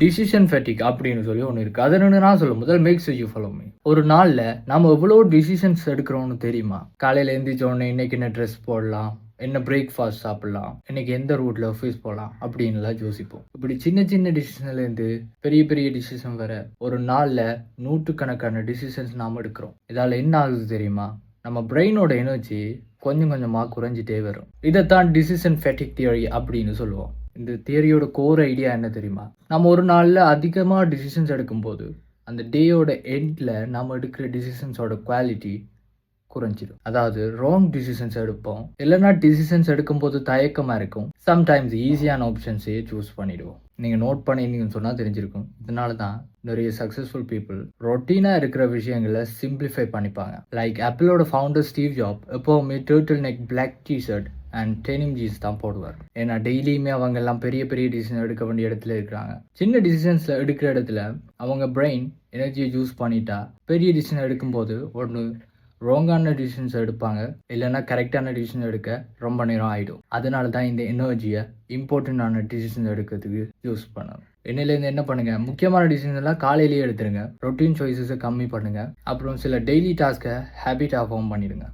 Decision ஃபெட்டிக் அப்படின்னு சொல்லி ஒன்று இருக்குது. அது என்னன்னு நான் சொல்ல முதல் மேக்ஸ் யூ ஃபாலோ மீ. ஒரு நாளில் நம்ம எவ்வளோ டிசிஷன்ஸ் எடுக்கிறோம்னு தெரியுமா? காலையில் எழுந்திரிச்ச உடனே இன்னைக்கு என்ன ட்ரெஸ் போடலாம், என்ன பிரேக்ஃபாஸ்ட் சாப்பிடலாம், இன்னைக்கு எந்த ரூட்டில் ஆஃபீஸ் போகலாம் அப்படின்லாம் யோசிப்போம். இப்படி சின்ன சின்ன டிசிஷன்லேருந்து பெரிய பெரிய டிசிஷன் வர ஒரு நாளில் நூற்றுக்கணக்கான டிசிஷன்ஸ் நாம் எடுக்கிறோம். இதால் என்ன ஆகுது தெரியுமா? நம்ம பிரெயினோட எனர்ஜி கொஞ்சம் கொஞ்சமாக குறைஞ்சிட்டே வரும். இதைத்தான் டிசிஷன் ஃபெட்டிக் தியரி அப்படின்னு சொல்லுவோம். இந்த தியரியோட கோர் ஐடியா என்ன தெரியுமா? நம்ம ஒரு நாளில் அதிகமாக டிசிஷன்ஸ் எடுக்கும்போது அந்த டேயோட எண்டில் நம்ம எடுக்கிற டிசிஷன்ஸோட குவாலிட்டி குறைஞ்சிடும். அதாவது ராங் டிசிஷன்ஸ் எடுப்போம், இல்லைன்னா டிசிஷன்ஸ் எடுக்கும்போது தயக்கமாக இருக்கும். சம்டைம்ஸ் ஈஸியான ஆப்ஷன்ஸே சூஸ் பண்ணிடுவோம். நீங்கள் நோட் பண்ணிங்கன்னு சொன்னால் தெரிஞ்சிருக்கும். இதனால தான் நிறைய சக்ஸஸ்ஃபுல் பீப்புள் ரொட்டீனாக இருக்கிற விஷயங்களை சிம்பிளிஃபை பண்ணிப்பாங்க. லைக் ஆப்பிளோட ஃபவுண்டர் ஸ்டீவ் ஜாப் எப்போவுமே turtle neck black T-shirt and denim jeans தான் போடுவார். ஏன்னா டெய்லியுமே அவங்க எல்லாம் பெரிய பெரிய டிசிஷன் எடுக்க வேண்டிய இடத்துல இருக்கிறாங்க. சின்ன டிசிஷன்ஸில் எடுக்கிற இடத்துல அவங்க பிரெயின் எனர்ஜியை யூஸ் பண்ணிட்டா பெரிய டிசிஷன் எடுக்கும்போது ஒன்று ராங்கான டிசிஷன்ஸ் எடுப்பாங்க, இல்லைன்னா கரெக்டான டிசிஷன் எடுக்க ரொம்ப நேரம் ஆகிடும். அதனால தான் இந்த எனர்ஜியை இம்பார்ட்டண்ட்டான டிசிஷன் எடுக்கிறதுக்கு யூஸ் பண்ணணும். என்னிலேருந்து என்ன பண்ணுங்கள், முக்கியமான டிசிஷன் எல்லாம் காலையிலேயே எடுத்துருங்க. ரொட்டீன் சாய்ஸஸை கம்மி பண்ணுங்கள். அப்புறம் சில டெய்லி டாஸ்க்கை ஹேபிட்டாக ஃபார்ம் பண்ணிடுங்க.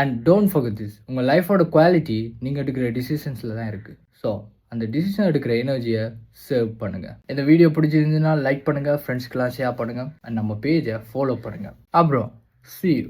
அண்ட் டோன்ட் ஃபர்கெட் திஸ், உங்கள் லைஃபோட குவாலிட்டி நீங்கள் எடுக்கிற டிசிஷன்ஸில் தான் இருக்குது. ஸோ அந்த டிசிஷன் எடுக்கிற எனர்ஜியை சேவ் பண்ணுங்கள். இந்த வீடியோ பிடிச்சிருந்துன்னா லைக் பண்ணுங்கள், ஃப்ரெண்ட்ஸ்க்கெலாம் ஷேர் பண்ணுங்கள், அண்ட் நம்ம பேஜை ஃபாலோ பண்ணுங்கள். அப்புறம் see you.